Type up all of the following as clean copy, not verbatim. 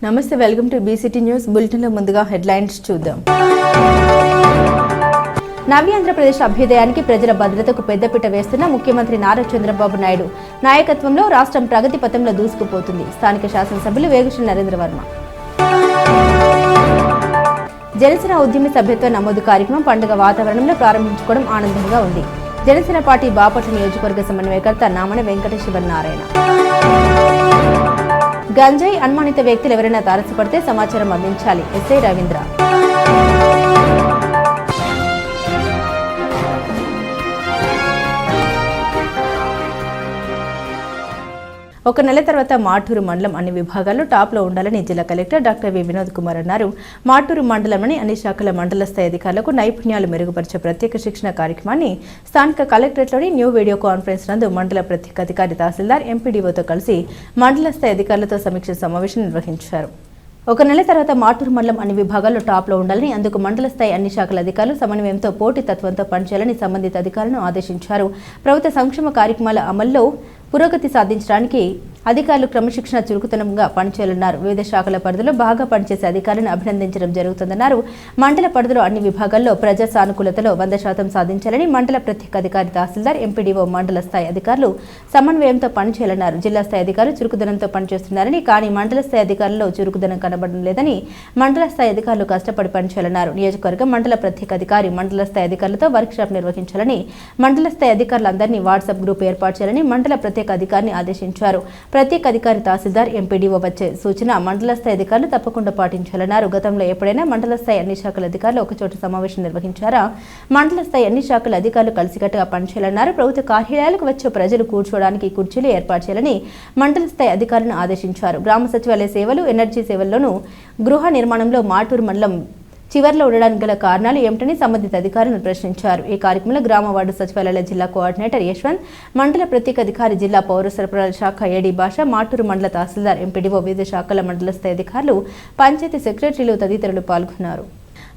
నమస్తే, welcome to BCT news bulletin లో ముందుగా హెడ్లైన్స్ చూద్దాం. నవ్యాంధ్రప్రదేశ్ అభ్యుదయానికి ప్రజల భద్రతకు పెద్దపీట వేస్తున్న ముఖ్యమంత్రి నారా చంద్రబాబు నాయుడు నాయకత్వంలో రాష్ట్రం ప్రగతి పథంలో దూసుకుపోతుంది. స్థానిక శాసనసభ్యులు వేగుశెట్టి నరేంద్ర వర్మ. జనసేన ఉద్యమ సభ్యత్వ నమోదు కార్యక్రమం పండుగ వాతావరణంలో ప్రారంభించుకోవడం ఆనందంగా ఉంది. జనసేన పార్టీ బాపట్ల నియోజకవర్గ సమన్వయకర్త నామన వెంకట శివనారాయణ. గంజాయి అనుమానిత వ్యక్తులు ఎవరైనా తారసపడితే సమాచారం అందించాలి. ఎస్ఐ రవీంద్ర. ఒక నెల తర్వాత మాటూరు మండలం అన్ని విభాగాల్లో టాప్లో ఉండాలని జిల్లా collector doctor V Vinod Kumar అన్నారు. మాటూరు మండలంలోని అన్ని శాఖల మండల స్థాయి అధికారులకు నైపుణ్యాలు మెరుగుపరిచే ప్రత్యేక శిక్షణ కార్యక్రమాన్ని స్థానిక కలెక్టరేట్లోని న్యూ వీడియో కాన్ఫరెన్స్ నందు మండల ప్రత్యేక అధికారి తహసీల్దార్ ఎంపీడీఓతో కలిసి మండల స్థాయి అధికారులతో సమీక్ష సమావేశం నిర్వహించారు. ఒక నెల తర్వాత మాటూరు మండలం అన్ని విభాగాల్లో టాప్లో ఉండాలని, అందుకు మండల స్థాయి అన్ని శాఖల అధికారులు సమన్వయంతో పోటీతత్వంతో పనిచేయాలని సంబంధిత అధికారులను ఆదేశించారు. ప్రభుత్వ సంక్షేమ కార్యక్రమాల అమల్లో పురోగతి సాధించడానికి అధికారులు క్రమశిక్షణ చురుకుతనంగా పనిచేయాలన్నారు. వివిధ శాఖల పరిధిలో బాగా పనిచేసే అధికారులను అభినందించడం జరుగుతుందన్నారు. మండల పరిధిలో అన్ని విభాగాల్లో ప్రజా సానుకూలతలో 100% సాధించాలని మండల ప్రత్యేక అధికారి తహసీల్దార్ ఎంపీడీఓ మండల స్థాయి అధికారులు సమన్వయంతో పనిచేయాలన్నారు. జిల్లా స్థాయి అధికారులు చురుకుదనంతో పనిచేస్తున్నారని, కానీ మండల స్థాయి అధికారుల్లో చురుకుదనం కనబడడం లేదని, మండల స్థాయి అధికారులు కష్టపడి పనిచేయాలన్నారు. నియోజకవర్గం మండల ప్రత్యేక అధికారి మండల స్థాయి అధికారులతో వర్క్షాప్ నిర్వహించాలని, మండల స్థాయి అధికారులందరినీ వాట్సాప్ గ్రూప్ ఏర్పాటు చేయాలని మండల ప్రత్యేక అధికారిని ఆదేశించారు. ప్రత్యేక అధికారి తహసీల్దార్ ఎంపీడీఓ వచ్చే సూచన మండల స్థాయి అధికారులు తప్పకుండా పాటించాలన్నారు. గతంలో ఎప్పుడైనా మండల స్థాయి అన్ని శాఖల అధికారులు ఒకచోట సమావేశం నిర్వహించారా? మండల స్థాయి అన్ని శాఖల అధికారులు కలిసికట్టుగా పనిచేయాలన్నారు. ప్రభుత్వ కార్యాలయాలకు వచ్చే ప్రజలు కూర్చోవడానికి కుర్చీలు ఏర్పాటు చేయాలని మండల స్థాయి అధికారులను ఆదేశించారు. గ్రామ సచివాలయ సేవలు, ఎనర్జీ సేవల్లోనూ గృహ నిర్మాణంలో మాటూరు మండలం చివర్లో ఉండడానికి గల కారణాలు ఏమిటని సంబంధిత అధికారులను ప్రశ్నించారు. ఈ కార్యక్రమంలో గ్రామ వార్డు సచివాలయాల జిల్లా కోఆర్డినేటర్ యశ్వంత్, మండల ప్రత్యేక అధికారి జిల్లా పౌర సరఫరాల శాఖ ఏడీ భాష, మాటూరు మండల తహసీల్దార్ ఎంపీడీఓ, వివిధ శాఖల మండల స్థాయి అధికారులు, పంచాయతీ సెక్రటరీలు తదితరులు పాల్గొన్నారు.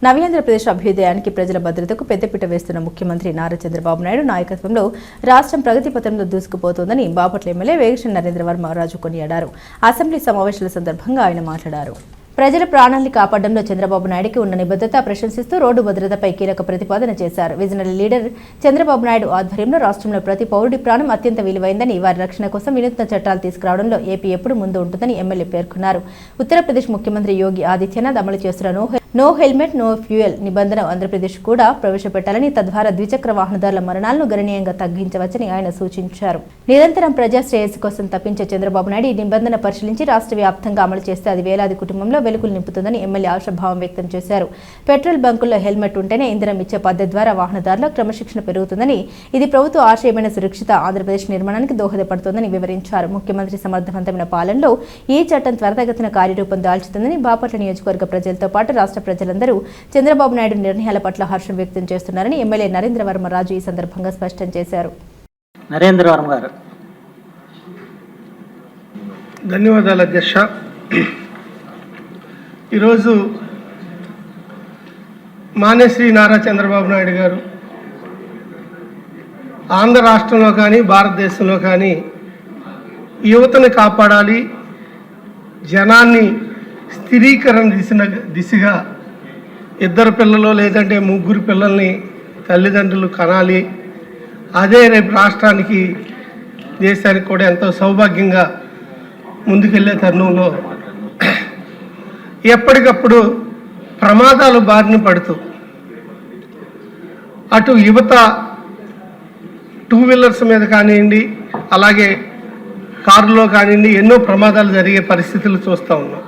నవ్యాంధ్రప్రదేశ్ అభ్యుదయానికి ప్రజల భద్రతకు పెద్దపీట వేస్తున్న ముఖ్యమంత్రి నారా చంద్రబాబు నాయుడు నాయకత్వంలో రాష్ట్రం ప్రగతి పథంలో దూసుకుపోతోందని బాపట్ల ఎమ్మెల్యే వేగుశెట్టి నరేంద్ర వర్మ రాజు కొనియాడారు. అసెంబ్లీ సమావేశాల సందర్భంగా ఆయన మాట్లాడారు. ప్రజల ప్రాణాల్ని కాపాడడంలో చంద్రబాబు నాయుడుకి ఉన్న నిబద్ధత ప్రశంసిస్తూ రోడ్డు భద్రతపై కీలక ప్రతిపాదన చేశారు. విజనరీ లీడర్ చంద్రబాబు నాయుడు ఆధ్వర్యంలో రాష్ట్రంలో ప్రతి పౌరుడి ప్రాణం అత్యంత విలువైందని, వారి రక్షణ కోసం వినూత్న చట్టాలు తీసుకురావడంలో ఏపీ ఎప్పుడు ముందు ఉంటుందని ఎమ్మెల్యే పేర్కొన్నారు. ఉత్తరప్రదేశ్ ముఖ్యమంత్రి యోగి ఆదిత్యనాథ్ అమలు చేస్తున్న నో హెల్మెట్ నో ఫ్యూయల్ నిబంధన ఆంధ్రప్రదేశ్ కూడా ప్రవేశపెట్టాలని, తద్వారా ద్విచక్ర వాహనదారుల మరణాలను గణనీయంగా తగ్గించవచ్చని ఆయన సూచించారు. నిరంతరం ప్రజా శ్రేయస్సు కోసం తప్పించే చంద్రబాబు నాయుడు ఈ నిబంధన పరిశీలించి రాష్ట్ర వ్యాప్తంగా అమలు చేస్తే అది వేలాది కుటుంబంలో వెలుగులు నింపుతుందని ఎమ్మెల్యే ఆశాభావం వ్యక్తం చేశారు. పెట్రోల్ బంకుల్లో హెల్మెట్ ఉంటేనే ఇంధనం ఇచ్చే పద్ధతి ద్వారా వాహనదారుల క్రమశిక్షణ పెరుగుతుందని, ఇది ప్రభుత్వ ఆశయమైన సురక్షిత ఆంధ్రప్రదేశ్ నిర్మాణానికి దోహదపడుతోందని వివరించారు. ముఖ్యమంత్రి సమర్థవంతమైన పాలనలో ఈ చట్టం త్వరితగతిన కార్యరూపం దాల్చుతుందని, బాపట్ల నియోజకవర్గ ప్రజలతో పాటు రాష్ట్ర ప్రజలందరూ చంద్రబాబు నాయుడు నిర్ణయాల పట్ల హర్షం వ్యక్తం చేస్తున్నారని ఎమ్మెల్యే నరేంద్ర వర్మ రాజు ఈ సందర్భంగా స్పష్టం చేశారు. నరేంద్ర వర్మ గారు. ధన్యవాదాలు అధ్యక్ష. ఈరోజు మాన్యశ్రీ నారా చంద్రబాబు నాయుడు గారు ఆంధ్ర రాష్ట్రంలో కానీ భారతదేశంలో కానీ యువతను కాపాడాలి, జనాన్ని స్థిరీకరణ దిశగా ఇద్దరు పిల్లలు లేదంటే ముగ్గురు పిల్లల్ని తల్లిదండ్రులు కనాలి, అదే రేపు రాష్ట్రానికి దేశానికి కూడా ఎంతో సౌభాగ్యంగా ముందుకెళ్లే తరుణంలో ఎప్పటికప్పుడు ప్రమాదాలు బారిన పడుతూ అటు యువత టూ వీలర్స్ మీద కానివ్వండి, అలాగే కారులో కానివ్వండి ఎన్నో ప్రమాదాలు జరిగే పరిస్థితులు చూస్తూ ఉన్నాం.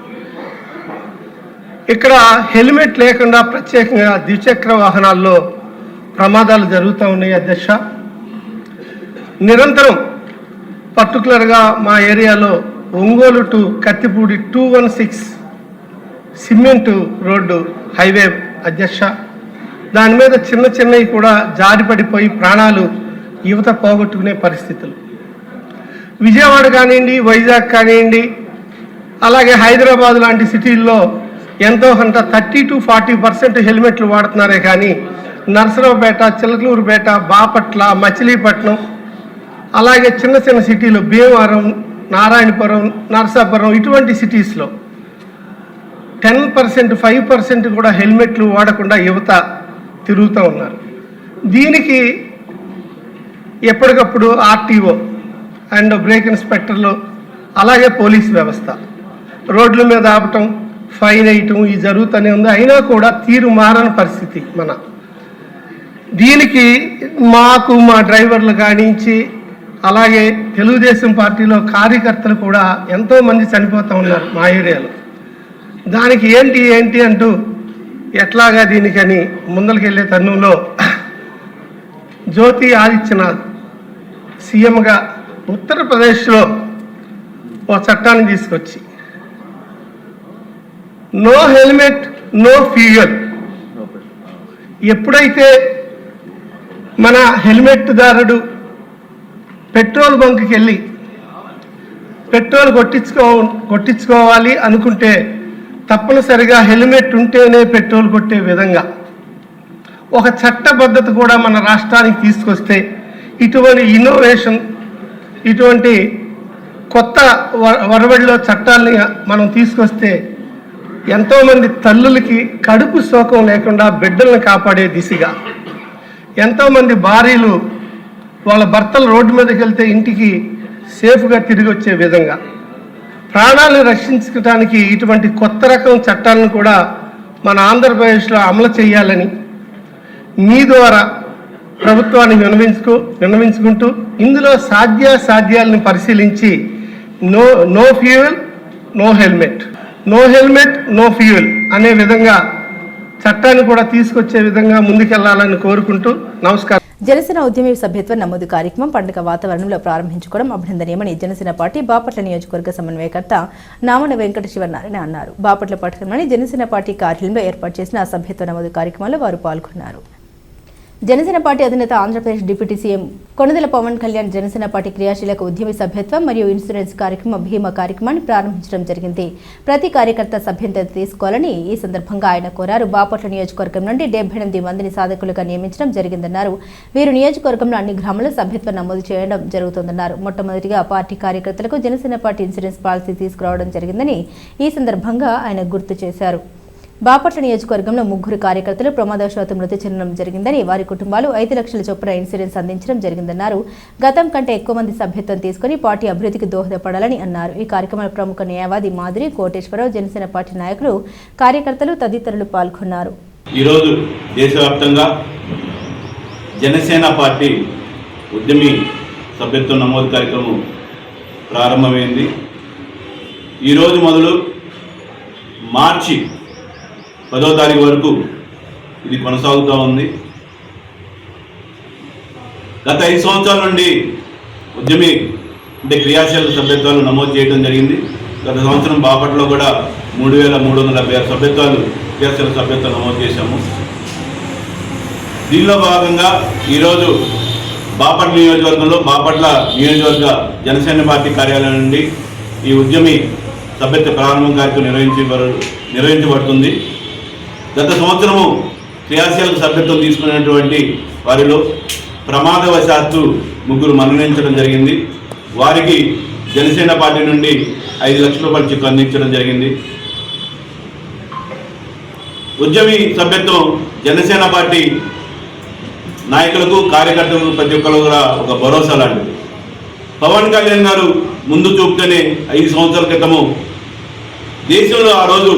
ఇక్కడ హెల్మెట్ లేకుండా ప్రత్యేకంగా ద్విచక్ర వాహనాల్లో ప్రమాదాలు జరుగుతూ ఉన్నాయి అధ్యక్ష. నిరంతరం పర్టికులర్గా మా ఏరియాలో Ongole to Kathipudi 216 cement road highway అధ్యక్ష, దాని మీద చిన్న చిన్నవి కూడా జారిపడిపోయి ప్రాణాలు యువత పోగొట్టుకునే పరిస్థితులు. విజయవాడ కానివ్వండి, వైజాగ్ కానివ్వండి, అలాగే హైదరాబాద్ లాంటి సిటీల్లో ఎంతో కొంత 30 to 40% హెల్మెట్లు వాడుతున్నారే కానీ నర్సరావుపేట, చిలకలూరుపేట, బాపట్ల, మచిలీపట్నం, అలాగే చిన్న చిన్న సిటీలు భీమవరం, నారాయణపురం, నరసాపురం ఇటువంటి సిటీస్లో 10%, 5% కూడా హెల్మెట్లు వాడకుండా యువత తిరుగుతూ ఉన్నారు. దీనికి ఎప్పటికప్పుడు ఆర్టీఓ అండ్ బ్రేక్ ఇన్స్పెక్టర్లు అలాగే పోలీస్ వ్యవస్థ రోడ్ల మీద ఆపటం, ఫైన్ వేయటం ఇది జరుగుతూనే ఉంది. అయినా కూడా తీరు మారని పరిస్థితి దీనికి మాకు మా డ్రైవర్లు కానించి అలాగే తెలుగుదేశం పార్టీలో కార్యకర్తలు కూడా ఎంతోమంది చనిపోతూ ఉన్నారు మా ఏరియాలో. దానికి ఏంటి అంటూ ఎట్లాగా దీనికని ముందరికెళ్ళే తరుణంలో జ్యోతి ఆదిత్యనాథ్ సీఎంగా ఉత్తరప్రదేశ్లో ఒక చట్టాన్ని తీసుకొచ్చి నో హెల్మెట్ నో ఫ్యూయల్. ఎప్పుడైతే మన హెల్మెట్ దారుడు పెట్రోల్ బంక్కి వెళ్ళి పెట్రోల్ కొట్టించుకోవాలి అనుకుంటే తప్పనిసరిగా హెల్మెట్ ఉంటేనే పెట్రోల్ కొట్టే విధంగా ఒక చట్టబద్ధత కూడా మన రాష్ట్రానికి తీసుకొస్తే, ఇటువంటి ఇన్నోవేషన్, ఇటువంటి కొత్త వరవడిలో చట్టాలని మనం తీసుకొస్తే ఎంతోమంది తల్లులకి కడుపు శోకం లేకుండా బిడ్డలను కాపాడే దిశగా, ఎంతోమంది భార్యలు వాళ్ళ భర్తలు రోడ్డు మీదకి వెళ్తే ఇంటికి సేఫ్గా తిరిగి వచ్చే విధంగా ప్రాణాలను రక్షించడానికి ఇటువంటి కొత్త రకం చట్టాలను కూడా మన ఆంధ్రప్రదేశ్లో అమలు చేయాలని మీ ద్వారా ప్రభుత్వాన్ని విన్నవించుకుంటూ ఇందులో సాధ్యాలను పరిశీలించి no fuel no helmet, no helmet no fuel అనే విధంగా చట్టాన్ని కూడా తీసుకొచ్చే విధంగా ముందుకెళ్లాలని కోరుకుంటూ నమస్కారం. జనసేన ఉద్యమి సభ్యత్వ నమోదు కార్యక్రమం పండుగ వాతావరణంలో ప్రారంభించుకోవడం అభినందనీయమని జనసేన పార్టీ బాపట్ల నియోజకవర్గ సమన్వయకర్త నామన వెంకట శివనారాయణ అన్నారు. బాపట్ల పట్టణంలోని జనసేన పార్టీ కార్యాలయంలో ఏర్పాటు చేసిన సభ్యత్వ నమోదు కార్యక్రమంలో వారు పాల్గొన్నారు. జనసేన పార్టీ అధినేత Andhra Pradesh deputy CM Konidela Pawan Kalyan Janasena party క్రియాశీలక ఉద్యమి సభ్యత్వం మరియు ఇన్సూరెన్స్ కార్యక్రమం భీమా కార్యక్రమాన్ని ప్రారంభించడం జరిగింది. ప్రతి కార్యకర్త సభ్యత్వం తీసుకోవాలని ఈ సందర్భంగా ఆయన కోరారు. బాపట్ల నియోజకవర్గం నుండి 78 మందిని సాధకులుగా నియమించడం జరిగిందన్నారు. వీరు నియోజకవర్గంలో అన్ని గ్రామాల్లో సభ్యత్వం నమోదు చేయడం జరుగుతుందన్నారు. మొట్టమొదటిగా పార్టీ కార్యకర్తలకు జనసేన పార్టీ ఇన్సూరెన్స్ పాలసీ తీసుకురావడం జరిగిందని ఈ సందర్భంగా ఆయన గుర్తు చేశారు. బాపట్ల నియోజకవర్గంలో 3 కార్యకర్తలు ప్రమాదవశాత్తు మృతి చెందడం జరిగిందని, వారి కుటుంబాలు 5 లక్షల చొప్పున ఇన్సూరెన్స్ అందించడం జరిగిందన్నారు. గతం కంటే ఎక్కువ మంది సభ్యత్వం తీసుకుని పార్టీ అభివృద్ధికి దోహదపడాలని అన్నారు. ఈ కార్యక్రమంలో ప్రముఖ న్యాయవాది మాధురి, కోటేశ్వరరావు, జనసేన పార్టీ నాయకులు, కార్యకర్తలు తదితరులు పాల్గొన్నారు. ఈరోజు దేశవ్యాప్తంగా జనసేన పార్టీ ఉద్యమి సభ్యత్వ నమోదు కార్యక్రమం ప్రారంభమైంది. ఈరోజు మొదలు మార్చి 10వ తారీఖు వరకు ఇది కొనసాగుతూ ఉంది. గత 5 సంవత్సరాల నుండి ఉద్యమి అంటే క్రియాశీలక సభ్యత్వాలు నమోదు చేయడం జరిగింది. గత సంవత్సరం బాపట్లలో కూడా 3376 సభ్యత్వాలు క్రియాశీలక సభ్యత్వాలు నమోదు చేశాము. దీనిలో భాగంగా ఈరోజు బాపట్ల నియోజకవర్గంలో బాపట్ల నియోజకవర్గ జనసేన పార్టీ కార్యాలయం నుండి ఈ ఉద్యమి సభ్యత్వ ప్రారంభం కార్యక్రమం నిర్వహించబడుతుంది. గత సంవత్సరము క్రియాశీలక సభ్యత్వం తీసుకున్నటువంటి వారిలో ప్రమాదవశాత్తు 3 మరణించడం జరిగింది. వారికి జనసేన పార్టీ నుండి 5 లక్షల రూపాయల చెక్కు అందించడం జరిగింది. ఉద్యమి సభ్యత్వం జనసేన పార్టీ నాయకులకు, కార్యకర్తలకు, ప్రతి ఒక్కరు కూడా ఒక భరోసా లాంటిది. పవన్ కళ్యాణ్ గారు ముందు చూపుతూనే 5 సంవత్సరాల క్రితము దేశంలో ఆ రోజు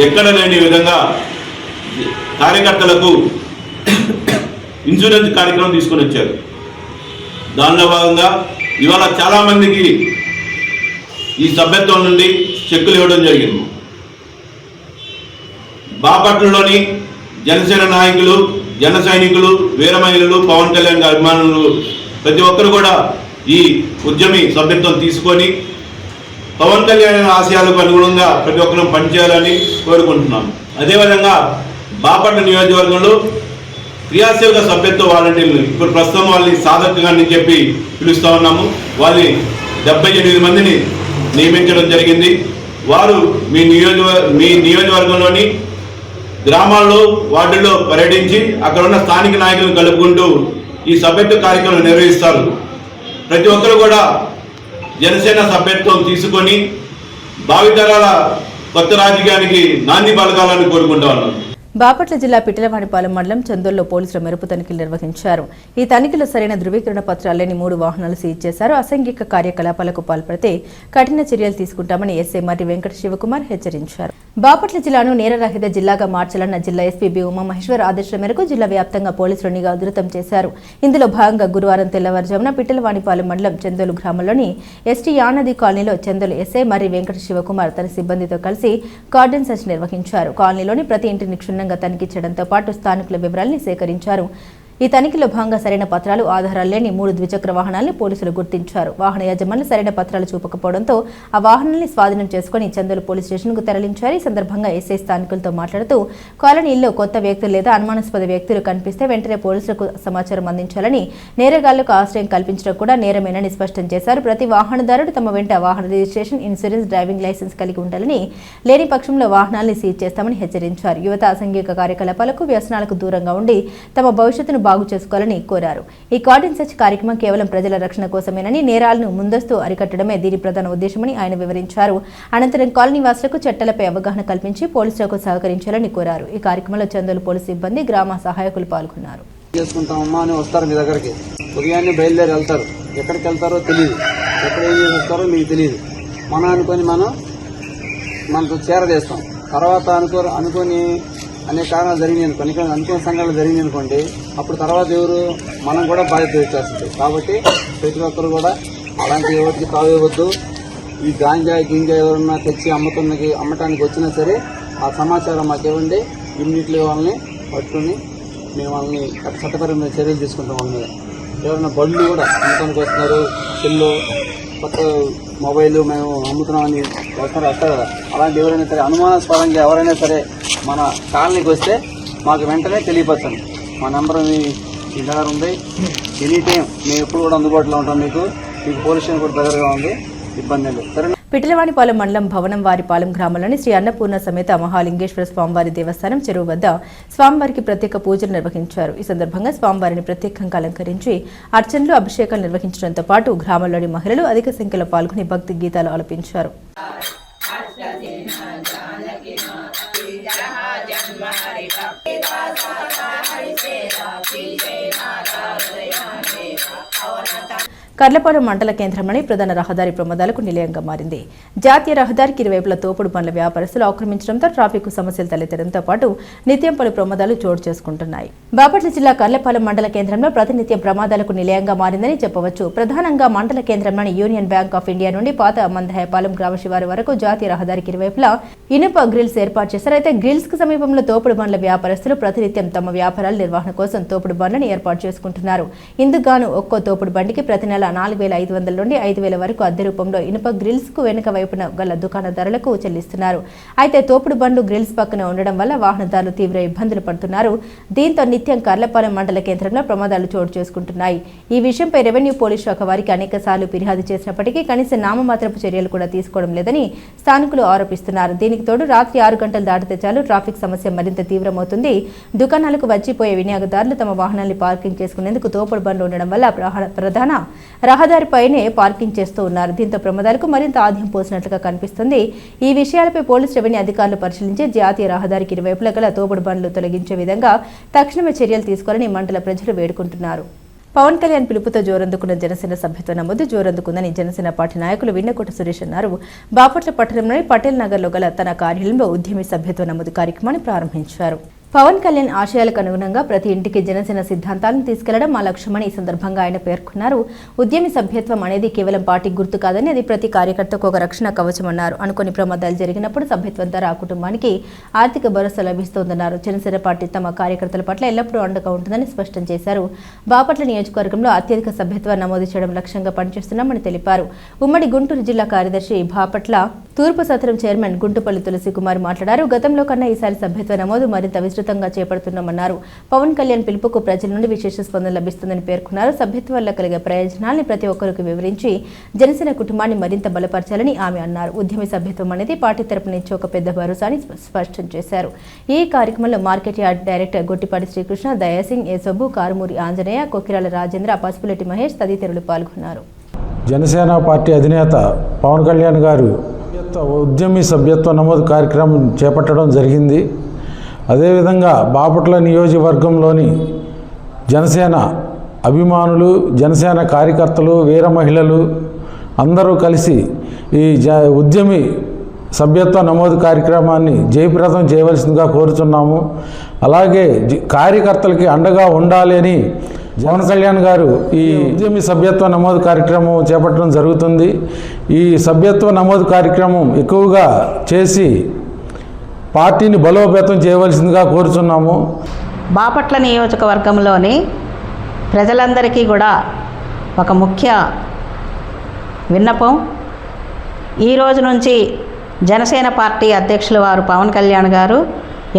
ఎక్కడ లేని విధంగా కార్యకర్తలకు ఇన్సూరెన్స్ కార్యక్రమం తీసుకొని వచ్చారు. దానిలో భాగంగా ఇవాళ చాలామందికి ఈ సభ్యత్వం నుండి చెక్కులు ఇవ్వడం జరిగింది. బాపట్లలోని జనసేన నాయకులు, జన సైనికులు, వీర మహిళలు, పవన్ కళ్యాణ్ గారి అభిమానులు ప్రతి ఒక్కరు కూడా ఈ ఉద్యమి సభ్యత్వం తీసుకొని పవన్ కళ్యాణ్ ఆశయాలకు అనుగుణంగా ప్రతి ఒక్కరూ పనిచేయాలని కోరుకుంటున్నాను. అదేవిధంగా బాపట్ల నియోజకవర్గంలో క్రియాశీలక సభ్యత్వ వాలంటీర్లు ఇప్పుడు ప్రస్తుతం వాళ్ళని సాధకుగా అని చెప్పి పిలుస్తూ ఉన్నాము. వాళ్ళని 78 మందిని నియమించడం జరిగింది. వారు మీ నియోజకవర్గంలోని గ్రామాల్లో, వార్డుల్లో పర్యటించి అక్కడ ఉన్న స్థానిక నాయకులను కలుపుకుంటూ ఈ సభ్యత్వ కార్యక్రమం నిర్వహిస్తారు. ప్రతి ఒక్కరు కూడా జనసేన సభ్యత్వం తీసుకొని భావితరాల కొత్త రాజకీయానికి నాంది పలకాలని కోరుకుంటా ఉన్నాను. బాపట్ల జిల్లా పిట్టలవానిపాలెం మండలం చందోల్లో పోలీసులు మెరుపు తనిఖీలు నిర్వహించారు. ఈ తనిఖీలో సరైన ధృవీకరణ పత్రాలు లేని 3 వాహనాలు సీజ్ చేశారు. అసాంఘిక కార్యకలాపాలకు పాల్పడితే కఠిన చర్యలు తీసుకుంటామని ఎస్ఐ మర్రి వెంకట శివకుమార్ హెచ్చరించారు. బాపట్ల జిల్లాను నేరరహిత జిల్లాగా మార్చాలన్న జిల్లా ఎస్పీ బి ఉమామహేశ్వర్ ఆదేశాల మేరకు జిల్లా వ్యాప్తంగా పోలీసులు నిఘా ఉధృతం చేశారు. ఇందులో భాగంగా గురువారం తెల్లవారుజామున పిట్టలవానిపాలెం మండలం చందోలు గ్రామంలోని ఎస్టీ యానది కాలనీలో చందోలు ఎస్ఐ మర్రి వెంకట శివకుమార్ తన సిబ్బందితో కలిసి కార్డన్ సెర్చ్ నిర్వహించారు. కాలనీలోని ప్రతి ఇంటిని క్షుణ్ణంగా తనిఖీ చేయడంతో పాటు స్థానికుల వివరాల్ని సేకరించారు. ఈ తనిఖీలో భాగంగా సరైన పత్రాలు, ఆధారాలు లేని 3 ద్విచక్ర వాహనాలను పోలీసులు గుర్తించారు. వాహన యజమానులు సరైన పత్రాలు చూపకపోవడంతో ఆ వాహనాన్ని స్వాధీనం చేసుకుని చందోలు పోలీస్ స్టేషన్కు తరలించారు. ఈ సందర్భంగా ఎస్ఐ స్థానికులతో మాట్లాడుతూ కాలనీల్లో కొత్త వ్యక్తులు లేదా అనుమానాస్పద వ్యక్తులు కనిపిస్తే వెంటనే పోలీసులకు సమాచారం అందించాలని, నేరగాళ్లకు ఆశ్రయం కల్పించడం కూడా నేరమేనని స్పష్టం చేశారు. ప్రతి వాహనదారుడు తమ వెంట వాహన రిజిస్ట్రేషన్, ఇన్సూరెన్స్, డ్రైవింగ్ లైసెన్స్ కలిగి ఉండాలని, లేని పక్షంలో వాహనాల్ని సీజ్ చేస్తామని హెచ్చరించారు. యువత అసాంఘిక కార్యకలాపాలకు, వ్యసనాలకు దూరంగా ఉండి తమ భవిష్యత్తును బాగు చేసుకోవాలని కోరారు. ఈ కార్డన్ సెర్చ్ కార్యక్రమం కేవలం ప్రజల రక్షణ కోసమేనని, నేరాలను ముందస్తు అరికట్టడమే దీని ప్రధాన ఉద్దేశమని ఆయన వివరించారు. అనంతరం కాలనీ వాసులకు చట్టాలపై అవగాహన కల్పించి పోలీసులకు సహకరించాలని కోరారు. ఈ కార్యక్రమంలో చందోలు పోలీసు సిబ్బంది, గ్రామ సహాయకులు పాల్గొన్నారు. చేసుకుంటామమ్మా అని వస్తారు మీ దగ్గరికి, ఉదయాన్నే బయలుదేరి వెళ్తారు. ఎక్కడికి వెళ్తారో తెలియదు, ఎక్కడ ఏం చేసి వస్తారో మీకు తెలియదు. మనం అనుకొని మనతో చేరదేస్తాం. తర్వాత అనుకొని అనేక కారణాలు జరిగినాయి అనుకోండి, అనుకోని సంఘటనలు జరిగినాయి అనుకోండి, అప్పుడు తర్వాత ఎవరు మనం కూడా బాధ్యత వచ్చేస్తుంది. కాబట్టి ప్రతి ఒక్కరు కూడా అలాంటి ఎవరికి తావేవద్దు. ఈ గింజా ఎవరన్నా తెచ్చి అమ్మటానికి వచ్చినా సరే ఆ సమాచారం మాకు ఇవ్వండి. ఇమ్మీడియట్లీ వాళ్ళని పట్టుకుని మేము వాళ్ళని చట్టపరమైన చర్యలు తీసుకుంటాం. వాళ్ళ మీద ఎవరైనా బళ్ళు కూడా అమ్మటానికి వస్తున్నారు, సెల్లు, కొత్త మొబైల్ మేము అమ్ముతున్నామని వస్తారు కదా, అలాంటి ఎవరైనా సరే అనుమానాస్పదంగా ఎవరైనా సరే మన కాలనీకి వస్తే మాకు వెంటనే తెలియపరచండి. మా నెంబర్ మీ దగ్గర ఉంది. ఎనీ టైం మేము ఎప్పుడు కూడా అందుబాటులో ఉంటాం. మీకు పోలీస్ స్టేషన్ కూడా దగ్గరగా ఉంది, ఇబ్బంది లేదు. సరే. పిట్టలవానిపాలెం మండలం భవనం వారిపాలెం గ్రామంలోని శ్రీ అన్నపూర్ణ సమేత మహాలింగేశ్వర స్వామివారి దేవస్థానం చెరువు వద్ద స్వామివారికి ప్రత్యేక పూజలు నిర్వహించారు. ఈ సందర్భంగా స్వామివారిని ప్రత్యేకంగా అలంకరించి అర్చనలు, అభిషేకాలు నిర్వహించడంతో పాటు గ్రామంలోని మహిళలు అధిక సంఖ్యలో పాల్గొని భక్తి గీతాలు ఆలపించారు. కర్లపాలెం మండల కేంద్రంలోని ప్రధాన రహదారి ప్రమాదాలకు నిలయంగా మారింది. జాతీయ రహదారికి ఇరువైపుల తోపుడు బండ్ల వ్యాపారస్తులు ఆక్రమించడంతో ట్రాఫిక్ సమస్యలు తలెత్తడంతో పాటు నిత్యం పలు ప్రమాదాలు చోటు చేసుకుంటున్నాయి. బాపట్ల జిల్లా కర్లపాలెం మండల కేంద్రంలో ప్రతినిత్యం ప్రమాదాలకు నిలయంగా మారిందని చెప్పవచ్చు. ప్రధానంగా మండల కేంద్రంలోని యూనియన్ బ్యాంక్ ఆఫ్ ఇండియా నుండి పాత మందహాయపాలెం గ్రామ శివారు వరకు జాతీయ రహదారికి ఇరువైపులా ఇనుప గ్రిల్స్ ఏర్పాటు చేశారు. అయితే గ్రిల్స్ కు సమీపంలో తోపుడు బండ్ల వ్యాపారస్తులు ప్రతినిత్యం తమ వ్యాపారాల నిర్వహణ కోసం తోపుడు బండ్లను ఏర్పాటు చేసుకుంటున్నారు. ఇందుకుగాను ఒక్కో తోపుడు బండికి ప్రతి నెల 4,500 నుండి 5,000 వరకు అద్దె రూపంలో ఇనుప గ్రిల్స్ కు వెనుక వైపున గల దుకాణదారులకు చెల్లిస్తున్నారు. అయితే తోపుడు బండ్లు గ్రిల్స్ పక్కన ఉండడం వల్ల వాహనదారులు తీవ్ర ఇబ్బందులు పడుతున్నారు. దీంతో నిత్యం కర్లపాలెం మండల కేంద్రంలో ప్రమాదాలు చోటు చేసుకుంటున్నాయి. ఈ విషయంపై రెవెన్యూ పోలీస్ శాఖ వారికి అనేక సార్లు ఫిర్యాదు చేసినప్పటికీ కనీస నామమాత్రపు చర్యలు కూడా తీసుకోవడం లేదని స్థానికులు ఆరోపిస్తున్నారు. దీనికి తోడు రాత్రి 6 గంటలు దాటితే చాలు ట్రాఫిక్ సమస్య మరింత తీవ్రమవుతుంది. దుకాణాలకు వచ్చిపోయే వినియోగదారులు తమ వాహనాన్ని పార్కింగ్ చేసుకునేందుకు తోపుడు బండ్లు ఉండడం వల్ల ప్రధాన రహదారిపైనే పార్కింగ్ చేస్తూ ఉన్నారు. దీంతో ప్రమాదాలకు మరింత ఆద్యం పోసినట్లుగా కనిపిస్తుంది. ఈ విషయాలపై పోలీస్ రెవెన్యూ అధికారులు పరిశీలించి జాతీయ రహదారికి ఇరువైపులా గల తోపుడు బండ్లు తొలగించే విధంగా తక్షణమే చర్యలు తీసుకోవాలని మండల ప్రజలు వేడుకుంటున్నారు. పవన్ కళ్యాణ్ పిలుపుతో జోరందుకున్న జనసేన సభ్యత్వ నమోదు జోరందుకుందని జనసేన పార్టీ నాయకులు విన్నకోట సురేష్ అన్నారు. బాపట్ల పట్టణంలోని పటేల్ నగర్లో గల తన కార్యాలయంలో ఉద్యమి సభ్యత్వ నమోదు కార్యక్రమాన్ని ప్రారంభించారు. పవన్ కళ్యాణ్ ఆశయాలకు అనుగుణంగా ప్రతి ఇంటికి జనసేన సిద్ధాంతాలను తీసుకెళ్లడం మా లక్ష్యమని ఈ సందర్భంగా ఆయన పేర్కొన్నారు. ఉద్యమి సభ్యత్వం అనేది కేవలం పార్టీ గుర్తు కాదని అది ప్రతి కార్యకర్తకు ఒక రక్షణ కవచమన్నారు. అనుకోని ప్రమాదాలు జరిగినప్పుడు సభ్యత్వం ద్వారా ఆ కుటుంబానికి ఆర్థిక భరోసా లభిస్తోందన్నారు. జనసేన పార్టీ తమ కార్యకర్తల పట్ల ఎల్లప్పుడూ అండగా ఉంటుందని స్పష్టం చేశారు. బాపట్ల నియోజకవర్గంలో అత్యధిక సభ్యత్వం నమోదు చేయడం లక్ష్యంగా పనిచేస్తున్నామని తెలిపారు. ఉమ్మడి గుంటూరు జిల్లా కార్యదర్శి బాపట్ల తూర్పు సత్రం చైర్మన్ గుంటుపల్లి తులసి కుమార్ మాట్లాడారు. గతంలో కన్నా ఈసారి సభ్యత్వ నమోదు మరింత విస్తృతంగా చేపడుతున్నామన్నారు. పవన్ కళ్యాణ్ పిలుపుకు ప్రజల నుండి విశేష స్పందన లభిస్తుందని పేర్కొన్నారు. సభ్యత్వం వల్ల కలిగే ప్రయోజనాల్ని ప్రతి ఒక్కరికి వివరించి జనసేన కుటుంబాన్ని మరింత బలపరచాలని ఆమె అన్నారు. ఉద్యమి సభ్యత్వం అనేది పార్టీ తరపు నుంచి ఒక పెద్ద భరోసాని స్పష్టం చేశారు. ఈ కార్యక్రమంలో market yard director Gottipati Srikrishna, Dayasingh, Esabbu, Karumuri Anjaneya, Kokirala Rajendra, Pasupuleti Mahesh తదితరులు పాల్గొన్నారు. జనసేన పార్టీ అధినేత పవన్ కళ్యాణ్ గారు ఉద్యమి సభ్యత్వ నమోదు కార్యక్రమం చేపట్టడం జరిగింది. అదేవిధంగా బాపట్ల నియోజకవర్గంలోని జనసేన అభిమానులు, జనసేన కార్యకర్తలు, వీర మహిళలు అందరూ కలిసి ఈ ఉద్యమి సభ్యత్వ నమోదు కార్యక్రమాన్ని జయప్రదం చేయవలసిందిగా కోరుతున్నాము. అలాగే కార్యకర్తలకి అండగా ఉండాలి అని పవన్ కళ్యాణ్ గారు ఈ ఉద్యమి సభ్యత్వ నమోదు కార్యక్రమం చేపట్టడం జరుగుతుంది. ఈ సభ్యత్వ నమోదు కార్యక్రమం ఎక్కువగా చేసి పార్టీని బలోపేతం చేయవలసిందిగా కోరుతున్నాము. బాపట్ల నియోజకవర్గంలోని ప్రజలందరికీ కూడా ఒక ముఖ్య విన్నపం, ఈ రోజు నుంచి జనసేన పార్టీ అధ్యక్షులు వారు పవన్ కళ్యాణ్ గారు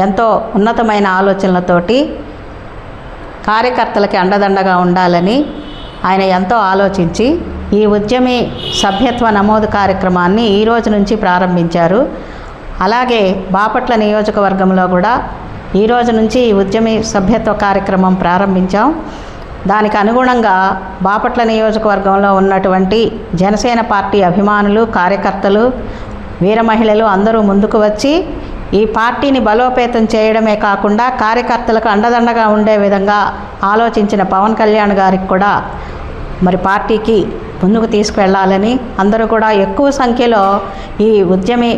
ఎంతో ఉన్నతమైన ఆలోచనలతోటి కార్యకర్తలకి అండదండగా ఉండాలని ఆయన ఎంతో ఆలోచించి ఈ ఉద్యమి సభ్యత్వ నమోదు కార్యక్రమాన్ని ఈ రోజు నుంచి ప్రారంభించారు. అలాగే బాపట్ల నియోజకవర్గంలో కూడా ఈ రోజు నుంచి ఈ ఉద్యమి సభ్యత్వ కార్యక్రమం ప్రారంభించాం. దానికి అనుగుణంగా బాపట్ల నియోజకవర్గంలో ఉన్నటువంటి జనసేన పార్టీ అభిమానులు, కార్యకర్తలు, వీర మహిళలు అందరూ ముందుకు వచ్చి ఈ పార్టీని బలోపేతం చేయడమే కాకుండా కార్యకర్తలకు అండదండగా ఉండే విధంగా ఆలోచించిన పవన్ కళ్యాణ్ గారికి కూడా మరి పార్టీకి ముందుకు తీసుకువెళ్ళాలని, అందరూ కూడా ఎక్కువ సంఖ్యలో ఈ ఉద్యమి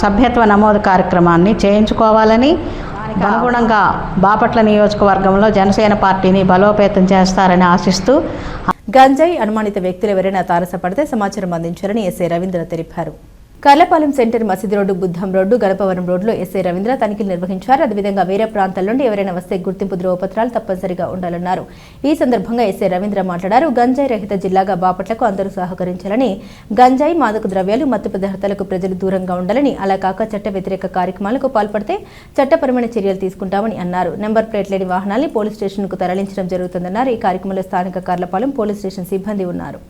సభ్యత్వ నమోదు కార్యక్రమాన్ని చేయించుకోవాలని, అనుగుణంగా బాపట్ల నియోజకవర్గంలో జనసేన పార్టీని బలోపేతం చేస్తారని ఆశిస్తూ గంజాయి అనుమానిత వ్యక్తులు ఎవరైనా తారసపడితే సమాచారం అందించారని ఎస్ఐ రవీంద్ర తెలిపారు. కర్లపాలెం సెంటర్ మసీద్ రోడ్డు, బుద్ధం రోడ్డు, గణపవరం రోడ్లో ఎస్ఐ రవీంద్ర తనిఖీలు నిర్వహించారు. అదేవిధంగా వేరే ప్రాంతాల నుండి ఎవరైనా వస్తే గుర్తింపు ధ్రువపత్రాలు తప్పనిసరిగా ఉండాలన్నారు. ఈ సందర్భంగా ఎస్ఐ రవీంద్ర మాట్లాడారు. గంజాయి రహిత జిల్లాగా బాపట్లకు అందరూ సహకరించాలని, గంజాయి, మాదక ద్రవ్యాలు, మత్తు పదార్థాలకు ప్రజలు దూరంగా ఉండాలని, అలా కాక చట్ట వ్యతిరేక కార్యక్రమాలకు పాల్పడితే చట్టపరమైన చర్యలు తీసుకుంటామని అన్నారు. నెంబర్ ప్లేట్ లేని వాహనాన్ని పోలీస్ స్టేషన్కు తరలించడం జరుగుతుందన్నారు. ఈ కార్యక్రమంలో స్థానిక కర్లపాలెం పోలీస్ స్టేషన్ సిబ్బంది ఉన్నారు.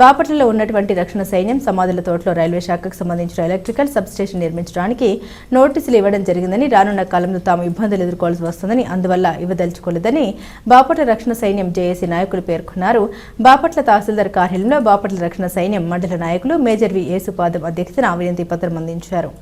బాపట్లలో ఉన్నటువంటి రక్షణ సైన్యం సమాధుల తోటలో రైల్వే శాఖకు సంబంధించిన ఎలక్ట్రికల్ సబ్స్టేషన్ నిర్మించడానికి నోటీసులు ఇవ్వడం జరిగిందని, రానున్న కాలంలో తాము ఇబ్బందులు ఎదుర్కోవాల్సి వస్తుందని, అందువల్ల ఇవ్వదలుచుకోలేదని బాపట్ల రక్షణ సైన్యం జేఏసీ నాయకులు పేర్కొన్నారు. బాపట్ల తహసీల్దార్ కార్యాలయంలో బాపట్ల రక్షణ సైన్యం మండల నాయకులు మేజర్ వి యేసుపాదం అధ్యక్షతన వినతి పత్రం అందించారు.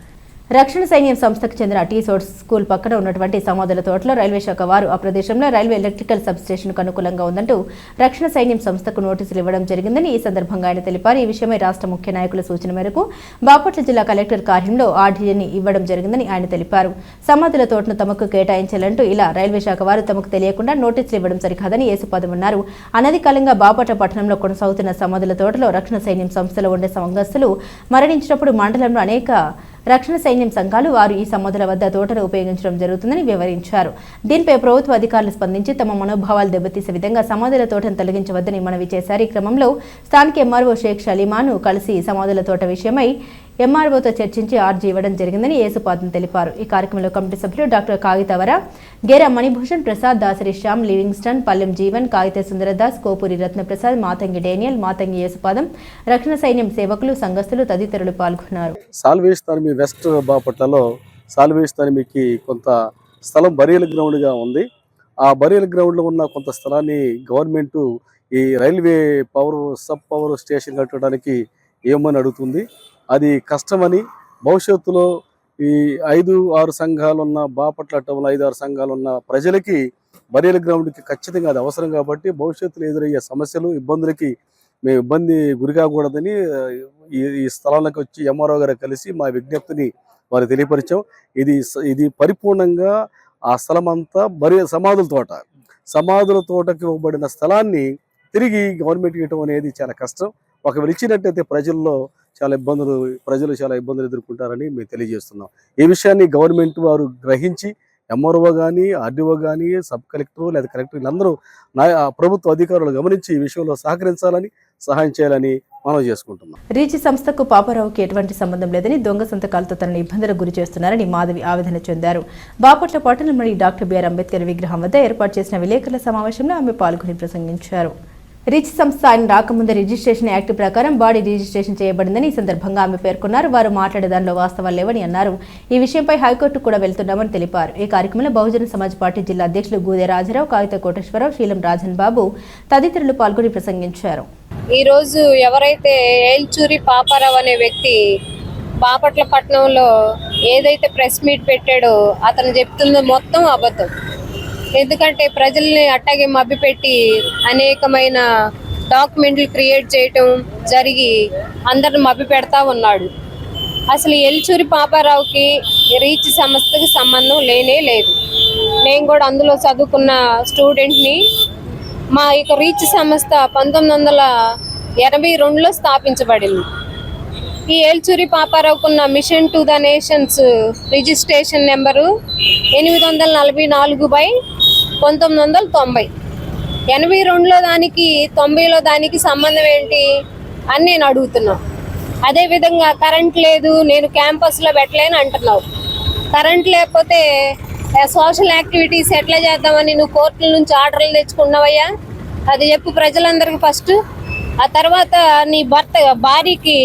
రక్షణ సైన్యం సంస్థకు చెందిన టీ సోర్స్ స్కూల్ పక్కన ఉన్నటువంటి సమాధుల తోటలో రైల్వే శాఖ వారు ఆ ప్రదేశంలో రైల్వే ఎలక్ట్రికల్ సబ్స్టేషన్కు అనుకూలంగా ఉందంటూ రక్షణ సైన్యం సంస్థకు నోటీసులు ఇవ్వడం జరిగిందని ఈ సందర్భంగా ఆయన తెలిపారు. ఈ విషయమై రాష్ట్ర ముఖ్య నాయకుల సూచన మేరకు బాపట్ల జిల్లా కలెక్టర్ కార్యాలయంలో ఆర్డీని ఇవ్వడం జరిగిందని ఆయన తెలిపారు. సమాధుల తోటను తమకు కేటాయించాలంటూ ఇలా రైల్వే శాఖ వారు తమకు తెలియకుండా నోటీసులు ఇవ్వడం సరికాదని యేసుపాదం అన్నారు. అనధికాలంగా బాపట్ల పట్టణంలో కొనసాగుతున్న సమాధుల తోటలో రక్షణ సైన్యం సంస్థలో ఉండే సంఘస్థులు మరణించినప్పుడు మండలంలో అనేక రక్షణ సైన్యం సంఘాలు వారు ఈ సమాధుల వద్ద తోటను ఉపయోగించడం జరుగుతుందని వివరించారు. దీనిపై ప్రభుత్వ అధికారులు స్పందించి తమ మనోభావాలు దెబ్బతీసే విధంగా సమాధుల తోటను తొలగించవద్దని మనవి చేశారు. ఈ క్రమంలో స్థానిక ఎంఆర్ఓ షేక్ షలీమాను కలిసి సమాధుల తోట విషయమై ఎంఆర్ఓతో చర్చించి ఆర్జీ ఇవ్వడం జరిగిందని యేసుపాదం తెలిపారు. ఈ కార్యక్రమంలో కమిటీ సభ్యులు డాక్టర్ కాగితవర, గేరా మణిభూషణ్ ప్రసాద్, దాసరి శ్యామ్, లివింగ్స్టన్, పల్లెం జీవన్, కాగిత సుందరదాస్, కోపూరి రత్నప్రసాద్, మాతంగి డేనియల్, మాతంగి యేసుపాదం, రక్షణ సైన్యం సేవకులు, సంఘస్థులు తదితరులు పాల్గొన్నారు. సాల్వేస్తానిమి వెస్ట్ బాపట్లలో సాల్వేస్తానిమికి కొంత స్థలం బరియల్ గ్రౌండ్గా ఉంది. ఆ బరియల్ గ్రౌండ్లో ఉన్న కొంత స్థలాన్ని గవర్నమెంట్ ఈ రైల్వే సబ్ పవర్ స్టేషన్ కట్టడానికి ఏమని అడుగుతుంది. అది కష్టమని, భవిష్యత్తులో ఈ 5-6 సంఘాలున్న బాపట్ల టౌన్లో 5-6 సంఘాలున్న ప్రజలకి బరియల్ గ్రౌండ్కి ఖచ్చితంగా అది అవసరం కాబట్టి భవిష్యత్తులో ఎదురయ్యే సమస్యలు, ఇబ్బందులకి మేము ఇబ్బంది గురి కాకూడదని ఈ స్థలాలకు వచ్చి ఎంఆర్ఓ గారు కలిసి మా విజ్ఞప్తిని వారు తెలియపరిచాం. ఇది పరిపూర్ణంగా ఆ స్థలం అంతా సమాధుల తోటకి ఇవ్వబడిన స్థలాన్ని తిరిగి గవర్నమెంట్కి ఇవ్వడం అనేది చాలా కష్టం. ఒకవేళ ఇచ్చినట్టయితే ప్రజలు చాలా ఇబ్బందులు ఎదుర్కొంటారని మేము తెలియజేస్తున్నాం. ఈ విషయాన్ని గవర్నమెంట్ వారు గ్రహించి ఎంఆర్ఓ కానీ, ఆర్డీఓ కానీ, సబ్ కలెక్టర్ లేదా కలెక్టర్ వీళ్ళందరూ ప్రభుత్వ అధికారులు గమనించి ఈ విషయంలో సహకరించాలని, సహాయం చేయాలని మనవి చేసుకుంటున్నాం. రీచి సంస్థకు పాపారావుకి ఎటువంటి సంబంధం లేదని, దొంగ సంతకాలతో తనను ఇబ్బందులకు గురి చేస్తున్నారని మాధవి ఆవేదన చెందారు. బాపట్ల పట్టణంలోని డాక్టర్ బిఆర్ అంబేద్కర్ విగ్రహం వద్ద ఏర్పాటు చేసిన విలేకరుల సమావేశంలో ఆమె పాల్గొని ప్రసంగించారు. రిచ్ సంస్థ ఆయన రాకముందు రిజిస్ట్రేషన్ యాక్ట్ ప్రకారం బాడీ రిజిస్ట్రేషన్ చేయబడిందని ఈ సందర్భంగా ఆమె పేర్కొన్నారు. వారు మాట్లాడే దానిలో వాస్తవాలు లేవని అన్నారు. ఈ విషయంపై హైకోర్టు కూడా వెళ్తున్నామని తెలిపారు. ఈ కార్యక్రమంలో బహుజన సమాజ్ పార్టీ జిల్లా అధ్యక్షులు గూదే రాజారావు, కాగిత కోటేశ్వరరావు, శీలం రాజన్ బాబు తదితరులు పాల్గొని ప్రసంగించారు. ఈ రోజు ఎవరైతే ఏల్చూరి పాపారావు అనే వ్యక్తి బాపట్ల పట్టణంలో ఏదైతే ప్రెస్ మీట్ పెట్టాడో అతను చెప్తుందో మొత్తం అబద్ధం. ఎందుకంటే ప్రజల్ని అట్టాగే మభ్యపెట్టి అనేకమైన డాక్యుమెంట్లు క్రియేట్ చేయటం జరిగి అందరిని మభ్య పెడతా ఉన్నాడు. అసలు ఎల్చూరి పాపారావుకి రీచ్ సంస్థకి సంబంధం లేనే లేదు. నేను కూడా అందులో చదువుకున్న స్టూడెంట్ని. మా యొక్క రీచ్ సంస్థ 1982లో స్థాపించబడింది. ఈ ఏల్చూరి పాపారావుకున్న mission to the nations registration number 844/1990. 82లో దానికి 90లో దానికి సంబంధం ఏంటి అని నేను అడుగుతున్నా. అదేవిధంగా కరెంట్ లేదు, నేను క్యాంపస్లో పెట్టలేను అంటున్నావు. కరెంట్ లేకపోతే సోషల్ యాక్టివిటీస్ ఎట్లా చేద్దామని నువ్వు కోర్టుల నుంచి ఆర్డర్లు తెచ్చుకున్నావయ్యా? అది చెప్పు ప్రజలందరికీ ఫస్ట్. ఆ తర్వాత నీ భార్యకి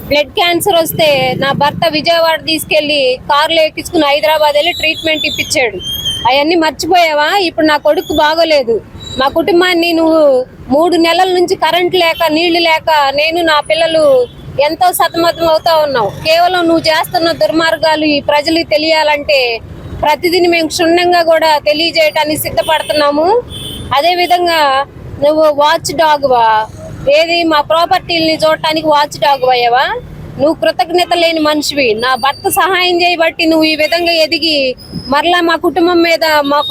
బ్లడ్ క్యాన్సర్ వస్తే నా భర్త విజయవాడ తీసుకెళ్ళి కార్లో ఎక్కించుకుని హైదరాబాద్ వెళ్ళి ట్రీట్మెంట్ ఇప్పించాడు. అవన్నీ మర్చిపోయావా? ఇప్పుడు నా కొడుకు బాగోలేదు, మా కుటుంబాన్ని నువ్వు 3 నెలల నుంచి కరెంట్ లేక నీళ్లు లేక నేను నా పిల్లలు ఎంతో సతమతం అవుతా ఉన్నావు. కేవలం నువ్వు చేస్తున్న దుర్మార్గాలు ఈ ప్రజలకు తెలియాలంటే ప్రతిదిని మేము క్షుణ్ణంగా కూడా తెలియజేయటానికి సిద్ధపడుతున్నాము. అదేవిధంగా నువ్వు వాచ్ డాగ్వా? ఏది మా ప్రాపర్టీలని చూడటానికి వాచ్ డాగ్ అయ్యావా? నువ్వు కృతజ్ఞత లేని మనిషివి. నా భర్త సహాయం చేయబట్టి నువ్వు ఈ విధంగా ఎదిగి మరలా మా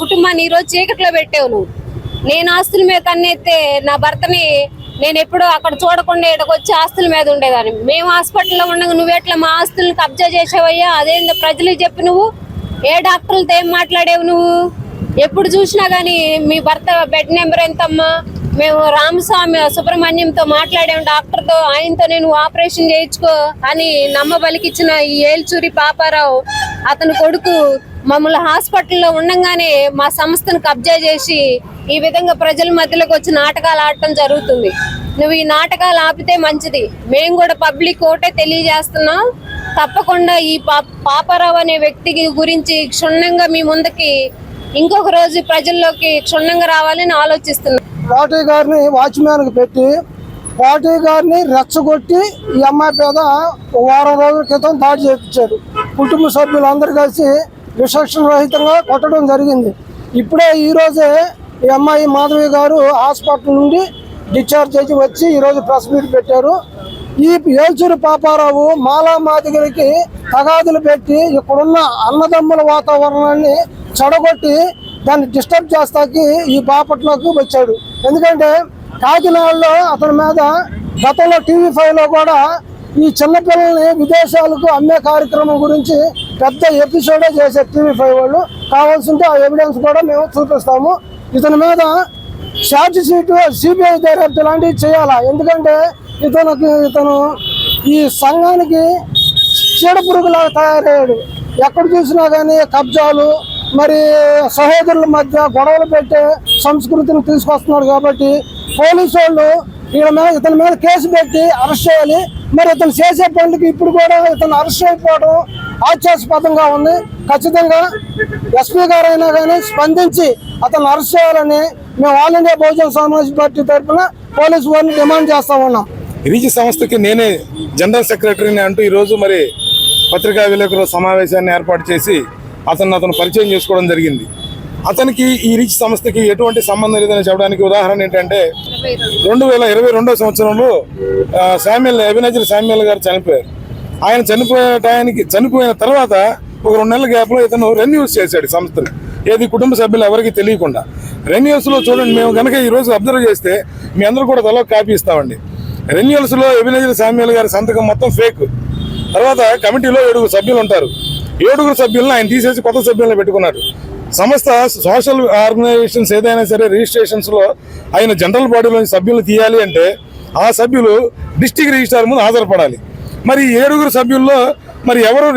కుటుంబాన్ని ఈరోజు చీకట్లో పెట్టావు. నువ్వు నేను ఆస్తుల మీద కన్నెత్తే నా భర్తని నేను ఎప్పుడో అక్కడ చూడకుండా ఇక్కడికి వచ్చి ఆస్తుల మీద ఉండేదాన్ని. మేము హాస్పిటల్లో ఉండగా నువ్వెట్లా మా ఆస్తులను కబ్జా చేసావయ్యా? అదేందో ప్రజలకు చెప్పి నువ్వు ఏ డాక్టర్లతో ఏం మాట్లాడేవు? నువ్వు ఎప్పుడు చూసినా కానీ మీ భర్త బెడ్ నెంబర్ ఎంతమ్మా? మేము రామస్వామి సుబ్రహ్మణ్యంతో మాట్లాడాము, డాక్టర్తో, ఆయనతో నేను ఆపరేషన్ చేయించుకో అని నమ్మబలికిచ్చిన ఈ ఏల్చూరి పాపారావు అతని కొడుకు మమ్మల్ని హాస్పిటల్లో ఉండగానే మా సంస్థను కబ్జా చేసి ఈ విధంగా ప్రజల మధ్యలోకి వచ్చి నాటకాలు ఆడటం జరుగుతుంది. నువ్వు ఈ నాటకాలు ఆపితే మంచిది. మేము కూడా పబ్లిక్ ఒకటే తెలియజేస్తున్నాం, తప్పకుండా ఈ పాపారావు అనే వ్యక్తి గురించి క్షుణ్ణంగా మీ ముందుకి ఇంకొక రోజు ప్రజల్లోకి క్షుణ్ణంగా రావాలని ఆలోచిస్తున్నాం. పార్టీ గారిని వాచ్మ్యాన్కి పెట్టి పార్టీ గారిని రెచ్చగొట్టి ఈ అమ్మాయి మీద వారం రోజుల క్రితం దాడి చేయించారు. కుటుంబ సభ్యులందరూ కలిసి విచక్షణ రహితంగా కొట్టడం జరిగింది. ఇప్పుడే ఈరోజే ఈ అమ్మాయి మాధవి గారు హాస్పిటల్ నుండి డిశ్చార్జ్ చేసి వచ్చి ఈరోజు ప్రెస్ మీట్ పెట్టారు. ఈ ఏల్చూరి పాపారావు మాలా మాదిగలకి తగాదులు పెట్టి ఇక్కడున్న అన్నదమ్ముల వాతావరణాన్ని చెడగొట్టి దాన్ని డిస్టర్బ్ చేస్తాకి ఈ బాపట్లోకి వచ్చాడు. ఎందుకంటే కాకినాడలో అతని మీద గతంలో TV5లో కూడా ఈ చిన్నపిల్లల్ని విదేశాలకు అమ్మే కార్యక్రమం గురించి పెద్ద ఎపిసోడే చేశారు TV5 వాళ్ళు. కావాల్సింటే ఆ ఎవిడెన్స్ కూడా మేము చూపిస్తాము. ఇతని మీద ఛార్జ్ షీటు CBI దర్యాప్తు లాంటివి చేయాలా? ఎందుకంటే ఇతను ఈ సంఘానికి చీడపురుగులాగా తయారయ్యాడు. ఎక్కడ చూసినా కానీ కబ్జాలు, మరి సహోదరుల మధ్య గొడవలు పెట్టే సంస్కృతిని తీసుకొస్తున్నాడు. కాబట్టి పోలీసు వాళ్ళు ఇతని మీద కేసు పెట్టి అరెస్ట్ చేయాలి. మరి ఇతను చేసే పనులకి ఇప్పుడు కూడా ఇతను అరెస్ట్ అయిపోవడం హాస్యాస్పదంగా ఉంది. ఖచ్చితంగా SP గారు అయినా కానీ స్పందించి అతను అరెస్ట్ చేయాలని మేము all India Bahujan Samaj party తరఫున పోలీసు వారిని డిమాండ్ చేస్తా ఉన్నాం. రీచ్ సంస్థకి నేనే జనరల్ సెక్రటరీని అంటూ ఈరోజు మరి పత్రికా విలేకరుల సమావేశాన్ని ఏర్పాటు చేసి అతను పరిచయం చేసుకోవడం జరిగింది. అతనికి ఈ రీచ్ సంస్థకి ఎటువంటి సంబంధం లేదని చెప్పడానికి ఉదాహరణ ఏంటంటే 2022 సంవత్సరంలో ఎబినేజర్ శామ్యుల్ గారు చనిపోయారు. ఆయన చనిపోయిన తర్వాత ఒక 2 నెలల గ్యాప్లో ఇతను రెన్యూస్ చేశాడు సంస్థని. ఏది కుటుంబ సభ్యులు ఎవరికి తెలియకుండా రెన్యూల్స్లో చూడండి. మేము కనుక ఈరోజు అబ్జర్వ్ చేస్తే మీ అందరూ కూడా తలో కాపీ ఇస్తామండి. రెన్యూల్స్లో ఎబినేజర్ శామ్యుల్ గారి సంతకం మొత్తం ఫేక్. తర్వాత కమిటీలో 7 సభ్యులు ఉంటారు. 7 సభ్యులను ఆయన తీసేసి కొత్త సభ్యులను పెట్టుకున్నాడు. సంస్థ సోషల్ ఆర్గనైజేషన్స్ ఏదైనా సరే రిజిస్ట్రేషన్స్లో ఆయన జనరల్ బాడీలోని సభ్యులు తీయాలి అంటే ఆ సభ్యులు డిస్ట్రిక్ట్ రిజిస్ట్రార్ ముందు హాజరుపడాలి. మరి 7 సభ్యుల్లో మరి ఎవరు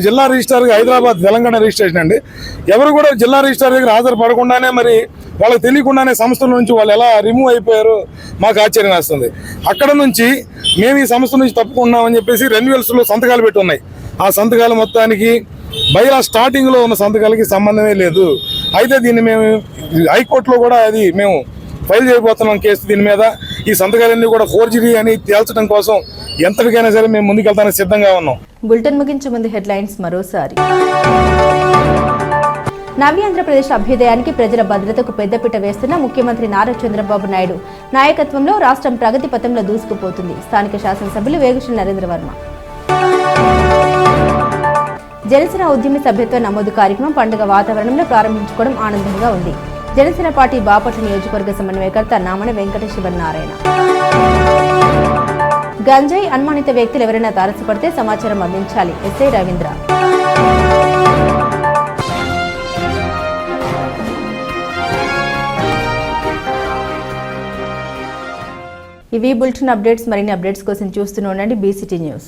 జిల్లా రిజిస్ట్రార్ హైదరాబాద్ తెలంగాణ రిజిస్ట్రేషన్ అండి, ఎవరు కూడా జిల్లా రిజిస్ట్రార్ దగ్గర హాజరుపడకుండానే మరి వాళ్ళకి తెలియకుండానే సంస్థల నుంచి వాళ్ళు ఎలా రిమూవ్ అయిపోయారో మాకు ఆశ్చర్యం వేస్తుంది. అక్కడ నుంచి మేము ఈ సంస్థ నుంచి తప్పుకున్నామని చెప్పేసి రెన్యువల్స్లో సంతకాలు పెట్టి ఉన్నాయి. ఆ సంతకాలు మొత్తానికి బైలా స్టార్టింగ్లో ఉన్న సంతకాలకి సంబంధమే లేదు. అయితే దీన్ని మేము హైకోర్టులో కూడా అది మేము ఫైల్ చేయబోతున్నాం కేసు దీని మీద. ఈ సంతకాలన్నీ కూడా ఫోర్జరీ అని తేల్చడం కోసం ఎంతటికైనా సరే మేము ముందుకెళ్తానికి సిద్ధంగా ఉన్నాం. బులెటిన్ ముగించే ముందు హెడ్లైన్స్ మరోసారి. నవ్యాంధ్రప్రదేశ్ అభ్యుదయానికి ప్రజల భద్రతకు పెద్దపీట వేస్తున్న ముఖ్యమంత్రి నారా చంద్రబాబు నాయుడు నాయకత్వంలో రాష్ట్రం ప్రగతి పథంలో దూసుకుపోతుంది. స్థానిక శాసనసభ్యులు వేగుశెట్టి నరేంద్ర వర్మ. జనసేన ఉద్యమి సభ్యత్వ నమోదు కార్యక్రమం పండుగ వాతావరణంలో ప్రారంభించుకోవడం ఆనందంగా ఉంది. జనసేన పార్టీ బాపట్ల నియోజకవర్గ సమన్వయకర్త నామన వెంకట శివనారాయణ. గంజాయి అనుమానిత వ్యక్తులు ఎవరైనా తారసపడితే సమాచారం అందించాలి. ఎస్ఐ రవీంద్ర. ఇవి బులెటిన్ అప్డేట్స్. మరిన్ని అప్డేట్స్ కోసం చూస్తూనే ఉండండి BCT న్యూస్.